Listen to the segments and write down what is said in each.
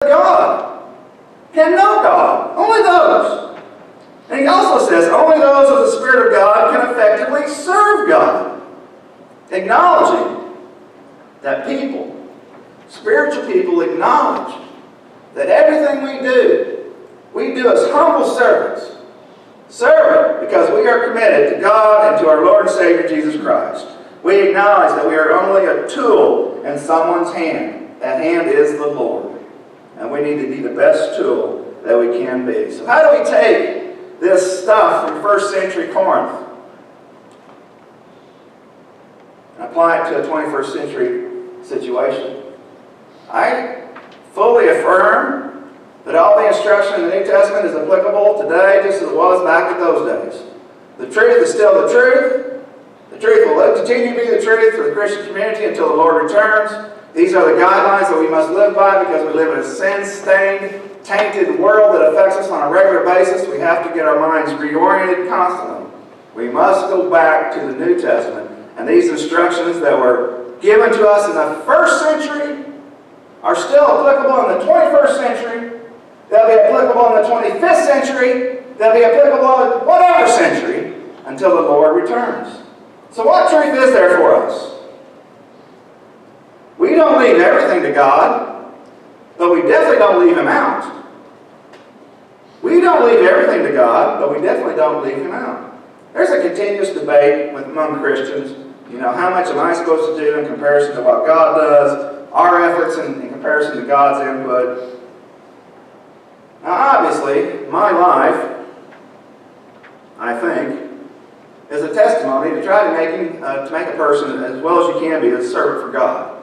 God can know God. Only those. And he also says only those of the Spirit of God can effectively serve God. Acknowledging that people, spiritual people, acknowledge that everything we do as humble servants. Servant because we are committed to God and to our Lord and Savior Jesus Christ. We acknowledge that we are only a tool in someone's hand. That hand is the Lord. And we need to be the best tool that we can be. So how do we take this stuff from first century Corinth and apply it to a 21st century situation? I fully affirm that all the instruction in the New Testament is applicable today just as it was back in those days. The truth is still the truth. The truth will continue to be the truth for the Christian community until the Lord returns. These are the guidelines that we must live by because we live in a sin-stained, tainted world that affects us on a regular basis. We have to get our minds reoriented constantly. We must go back to the New Testament. And these instructions that were given to us in the first century are still applicable in the 21st century. They'll be applicable in the 25th century. They'll be applicable in whatever century until the Lord returns. So what truth is there for us? We don't leave everything to God, but we definitely don't leave Him out. We don't leave everything to God, but we definitely don't leave Him out. There's a continuous debate among Christians. How much am I supposed to do in comparison to what God does? Our efforts in comparison to God's input. Now, obviously, my life, I think, is a testimony to try to make a person as well as you can be a servant for God.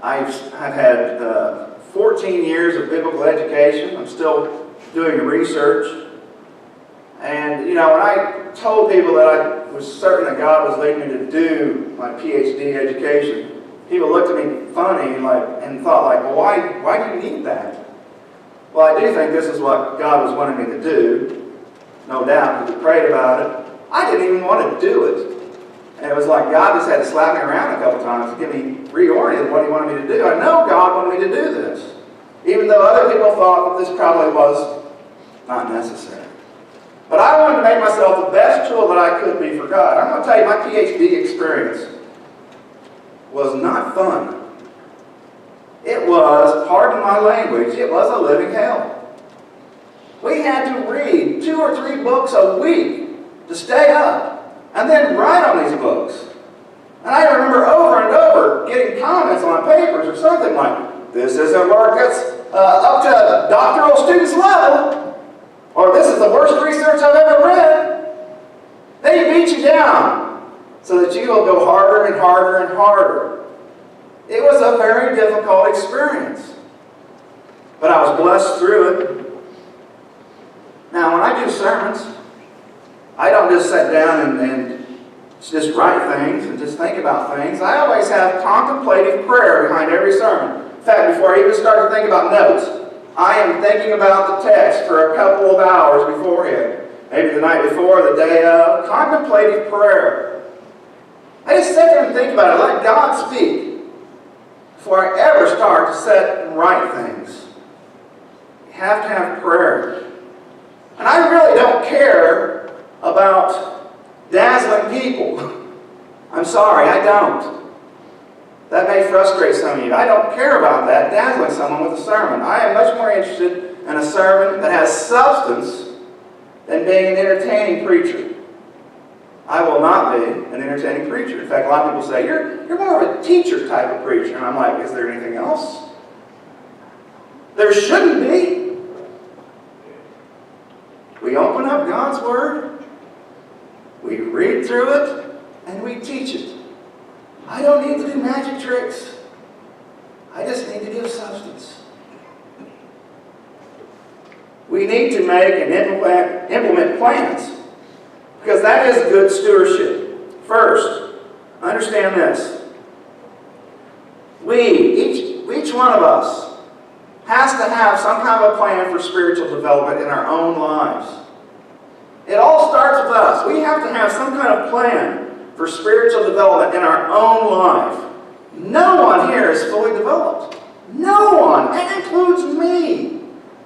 I've had 14 years of biblical education. I'm still doing the research. And, when I told people that I was certain that God was leading me to do my PhD education, people looked at me funny and thought, well, why do you need that? Well, I do think this is what God was wanting me to do, no doubt, because we prayed about it. I didn't even want to do it. And it was like God just had to slap me around a couple times to get me reoriented what He wanted me to do. I know God wanted me to do this, even though other people thought that this probably was not necessary. But I wanted to make myself the best tool that I could be for God. I'm going to tell you, my PhD experience was not fun. It was, pardon my language, it was a living hell. We had to read 2 or 3 books a week to stay up and then write on these books. And I remember over and over getting comments on papers or something like, this isn't work that's up to a doctoral student's level, or this is the worst research I've ever read. They beat you down so that you will go harder and harder and harder. It was a very difficult experience. But I was blessed through it. Now, when I do sermons, I don't just sit down and just write things and just think about things. I always have contemplative prayer behind every sermon. In fact, before I even start to think about notes, I am thinking about the text for a couple of hours beforehand. Maybe the night before, the day of. Contemplative prayer. I just sit there and think about it. Let God speak before I ever start to sit and write things. You have to have prayer. And I really don't care about dazzling people. I'm sorry, I don't. That may frustrate some of you. I don't care about that, dazzling someone with a sermon. I am much more interested in a sermon that has substance than being an entertaining preacher. I will not be an entertaining preacher. In fact, a lot of people say, you're more of a teacher type of preacher. And I'm like, is there anything else? There shouldn't be. We open up God's Word, we read through it, and we teach it. I don't need to do magic tricks. I just need to give substance. We need to make and implement plans, because that is good stewardship. First, understand this. Each one of us has to have some kind of a plan for spiritual development in our own lives. It all starts with us. We have to have some kind of plan for spiritual development in our own life. No one here is fully developed. No one, and includes me.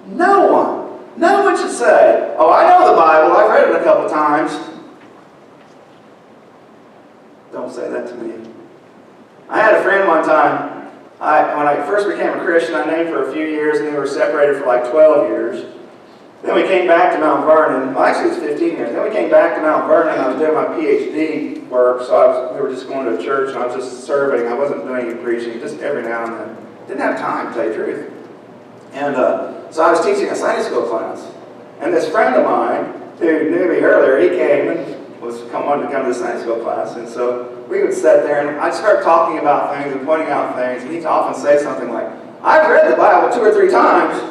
No one. No one should say, oh, I know the Bible, I've read it a couple times. Don't say that to me. I had a friend one time, when I first became a Christian, I named for a few years, and then we were separated for like 12 years. Then we came back to Mount Vernon. Well, actually, it was 15 years. Then we came back to Mount Vernon, and I was doing my PhD work, so we were just going to a church, and I was just serving. I wasn't doing any preaching, just every now and then. Didn't have time, to tell you the truth. And so I was teaching a Sunday school class. And this friend of mine, who knew me earlier, he came and wanted to come to the Sunday school class. And so we would sit there, and I'd start talking about things and pointing out things, and he'd often say something like, I've read the Bible 2 or 3 times,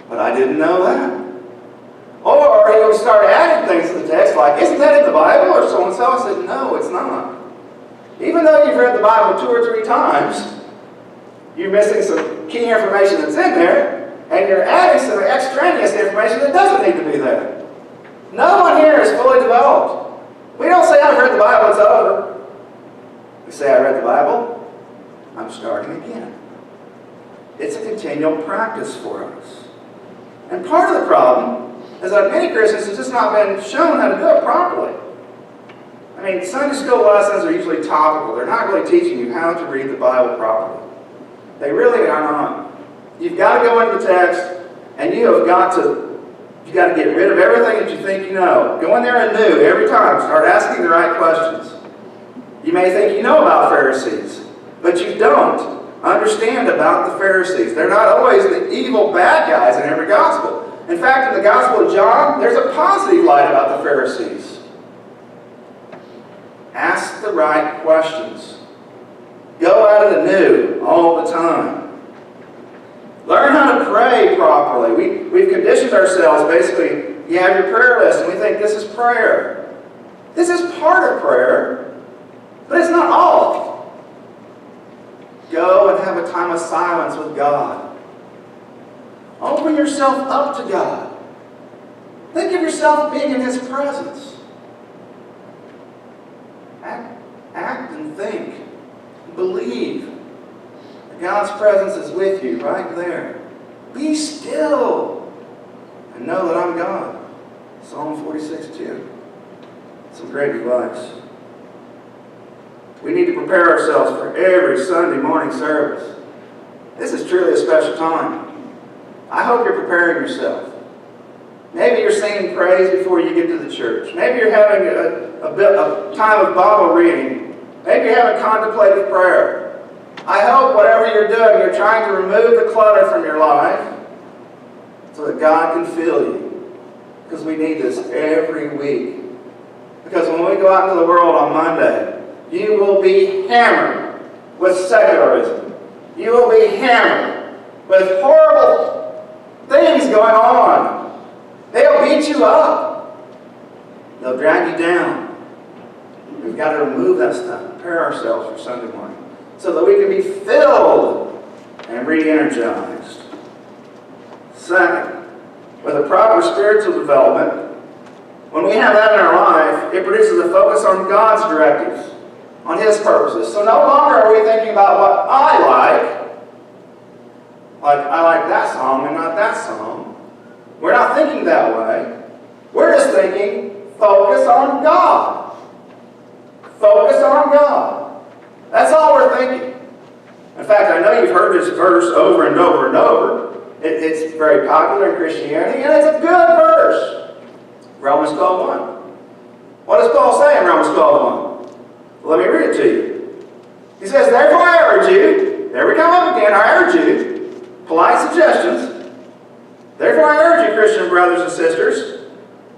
but I didn't know that. Or he would start adding things to the text, like, isn't that in the Bible, or so-and-so? I said, no, it's not. Even though you've read the Bible 2 or 3 times, you're missing some key information that's in there, and you're adding some extraneous information that doesn't need to be there. No one here is fully developed. We don't say, I've read the Bible, it's over. We say, I read the Bible, I'm starting again. It's a continual practice for us. And part of the problem is that many Christians have just not been shown how to do it properly. I mean, Sunday school lessons are usually topical. They're not really teaching you how to read the Bible properly. They really are not. You've got to go into the text, and you've got to get rid of everything that you think you know. Go in there and new every time. Start asking the right questions. You may think you know about Pharisees, but you don't understand about the Pharisees. They're not always the evil bad guys in every gospel. In fact, in the Gospel of John, there's a positive light about the Pharisees. Ask the right questions. Go at it anew all the time. Learn how to pray properly. We've conditioned ourselves, basically, you have your prayer list, and we think this is prayer. This is part of prayer, but it's not all. Go and have a time of silence with God. Open yourself up to God. Think of yourself being in His presence. Act and think. Believe that God's presence is with you right there. Be still and know that I'm God. Psalm 46:2. Some great advice. We need to prepare ourselves for every Sunday morning service. This is truly a special time. I hope you're preparing yourself. Maybe you're singing praise before you get to the church. Maybe you're having a time of Bible reading. Maybe you're having contemplative prayer. I hope whatever you're doing, you're trying to remove the clutter from your life so that God can fill you. Because we need this every week. Because when we go out into the world on Monday, you will be hammered with secularism. You will be hammered with horrible things going on. They'll beat you up. They'll drag you down. We've got to remove that stuff, prepare ourselves for Sunday morning, so that we can be filled and re-energized. Second, with a proper spiritual development, when we have that in our life, it produces a focus on God's directives, on His purposes. So no longer are we thinking about what I like I like that song and not that song. We're not thinking that way. We're just thinking, focus on God. Focus on God. That's all we're thinking. In fact, I know you've heard this verse over and over and over. It's very popular in Christianity, and it's a good verse. Romans 12:1. What does Paul say in Romans 12:1? Well, let me read it to you. He says, therefore I urge you, there we come up again, I urge you, polite suggestions. Therefore I urge you, Christian brothers and sisters,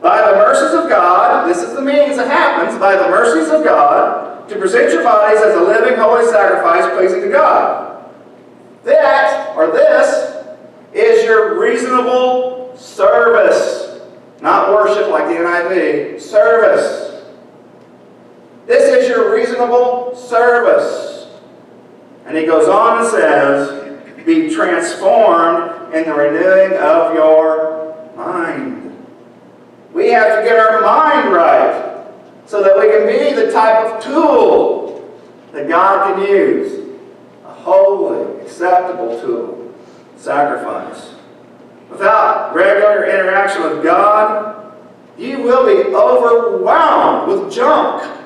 by the mercies of God, this is the means that happens, by the mercies of God, to present your bodies as a living, holy sacrifice pleasing to God. That, or this, is your reasonable service. Not worship like the NIV. Service. This is your reasonable service. And he goes on and says, be transformed in the renewing of your mind. We have to get our mind right so that we can be the type of tool that God can use. A holy, acceptable to sacrifice. Without regular interaction with God, you will be overwhelmed with junk.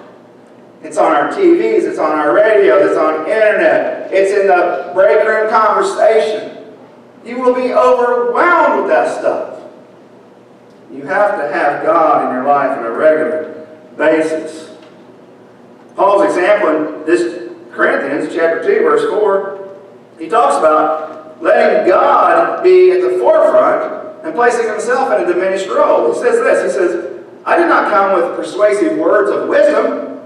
It's on our TVs, it's on our radios, it's on the internet, it's in the break room conversation. You will be overwhelmed with that stuff. You have to have God in your life on a regular basis. Paul's example in this Corinthians chapter 2, verse 4, he talks about letting God be at the forefront and placing himself in a diminished role. He says this, he says, I did not come with persuasive words of wisdom.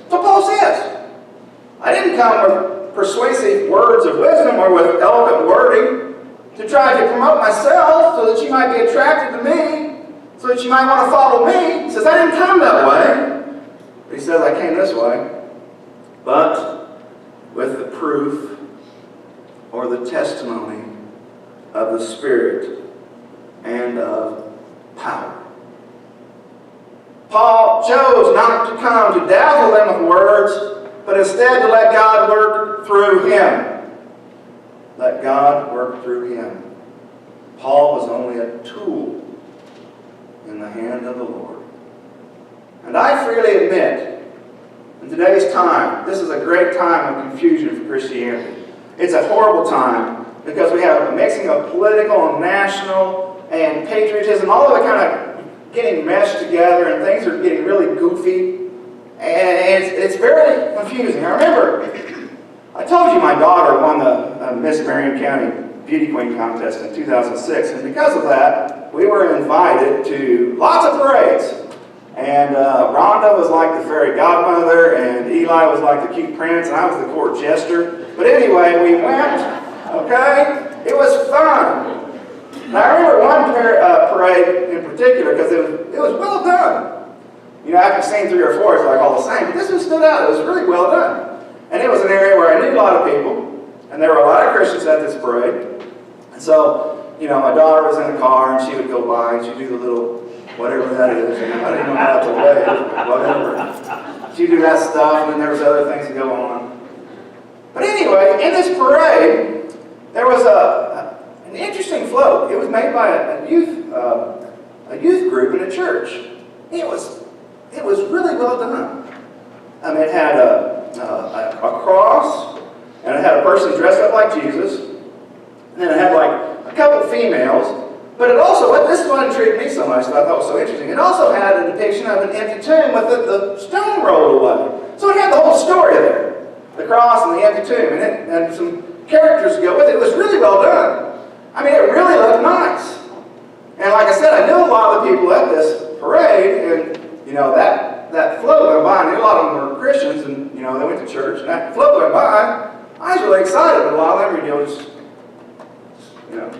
So Paul says, I didn't come with persuasive words of wisdom or with eloquent wording to try to promote myself so that you might be attracted to me, so that you might want to follow me. He says, I didn't come that way. But he says, I came this way, but with the proof or the testimony of the Spirit and of power. Paul chose not to come to dazzle them with words, but instead to let God work through him. Let God work through him. Paul was only a tool in the hand of the Lord. And I freely admit, in today's time, this is a great time of confusion for Christianity. It's a horrible time because we have a mixing of political and national and patriotism, all of it kind of getting meshed together, and things are getting really goofy, and it's very confusing. I remember, I told you my daughter won the Miss Marion County Beauty Queen contest in 2006, and because of that, we were invited to lots of parades. And Rhonda was like the fairy godmother, and Eli was like the cute prince, and I was the court jester. But anyway, we went, okay? It was fun. And I remember one parade in particular because it was well done. You know, after seeing 3 or 4, it's like all the same. But this one stood out. It was really well done. And it was an area where I knew a lot of people, and there were a lot of Christians at this parade. And so, you know, my daughter was in the car, and she would go by, and she'd do the little, whatever that is. And I didn't know how to wave, whatever. She'd do that stuff, and then there was other things that go on. But anyway, in this parade, there was an interesting float. It was made by a youth group in a church. It was really well done. It had a cross, and it had a person dressed up like Jesus, and then it had like a couple females. But it also, this is what intrigued me so much that I thought was so interesting. It also had a depiction of an empty tomb with the stone rolled away. So it had the whole story there, the cross and the empty tomb, and some characters to go with it. It was really well done. I mean, it really looked nice. And like I said, I knew a lot of the people at this parade, and, you know, that float went by. I knew a lot of them were Christians, and, you know, they went to church, and that float went by. I was really excited, but a lot of them were, you know, just, you know.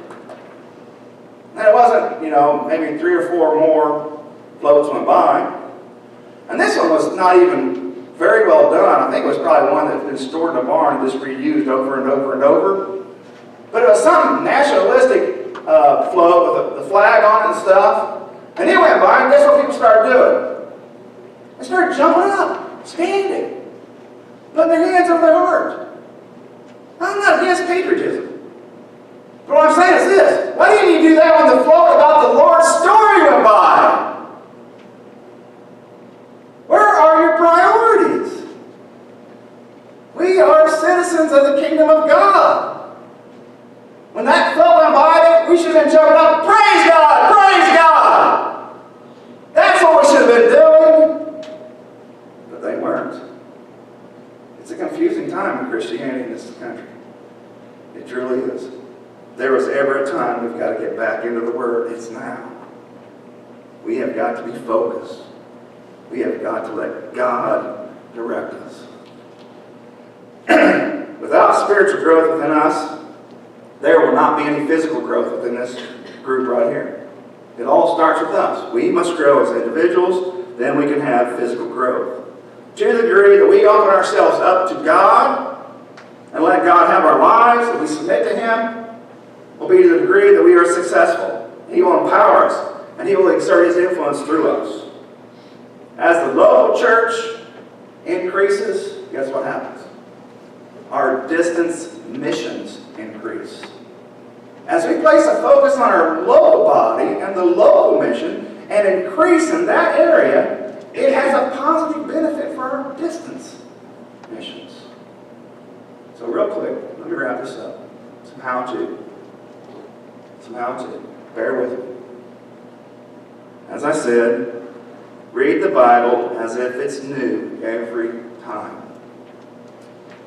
And it wasn't, you know, maybe 3 or 4 more floats went by. And this one was not even very well done. I think it was probably one that had been stored in a barn and just reused over and over and over. But it was some nationalistic float with the flag on it and stuff. And it went by, and guess what people started doing? They started jumping up, standing, putting their hands over their heart. I'm not against patriotism. But what I'm saying is this: why didn't you do that when the float about the Lord's story went by? Where are your priorities? We are citizens of the kingdom of God. When that float went by, we should have been jumping up, praise God, praise God. That's what we should have been doing. But they weren't. It's a confusing time in Christianity in this country. It truly is. If there was ever a time we've got to get back into the Word, it's now. We have got to be focused. We have got to let God direct us. Without spiritual growth within us, there will not be any physical growth within this group right here. It all starts with us. We must grow as individuals, then we can have physical growth. To the degree that we open ourselves up to God and let God have our lives, that we submit to Him, will be to the degree that we are successful. He will empower us, and He will exert His influence through us. As the local church increases, guess what happens? our distance missions increase. As we place a focus on our local body and the local mission and increase in that area, it has a positive benefit for our distance missions. So real quick, let me wrap this up. Some how-to. Bear with me. As I said, read the Bible as if it's new every time.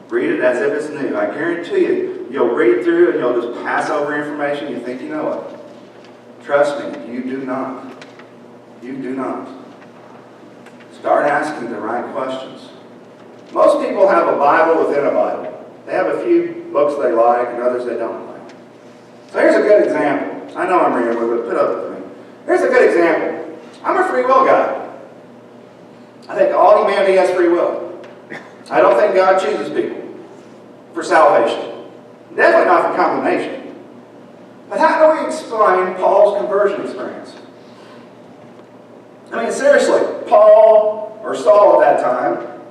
Read it as if it's new. I guarantee you, you'll read through and you'll just pass over information. You think you know it. Trust me, you do not. You do not. Start asking the right questions. Most people have a Bible within a Bible. They have a few books they like and others they don't like. So here's a good example. I know I'm reading, but put up with me. Here's a good example. I'm a free will guy. I think all humanity has free will. I don't think God chooses people for salvation. Definitely not for condemnation. But how do we explain Paul's conversion experience? I mean, seriously, Paul, or Saul at that time,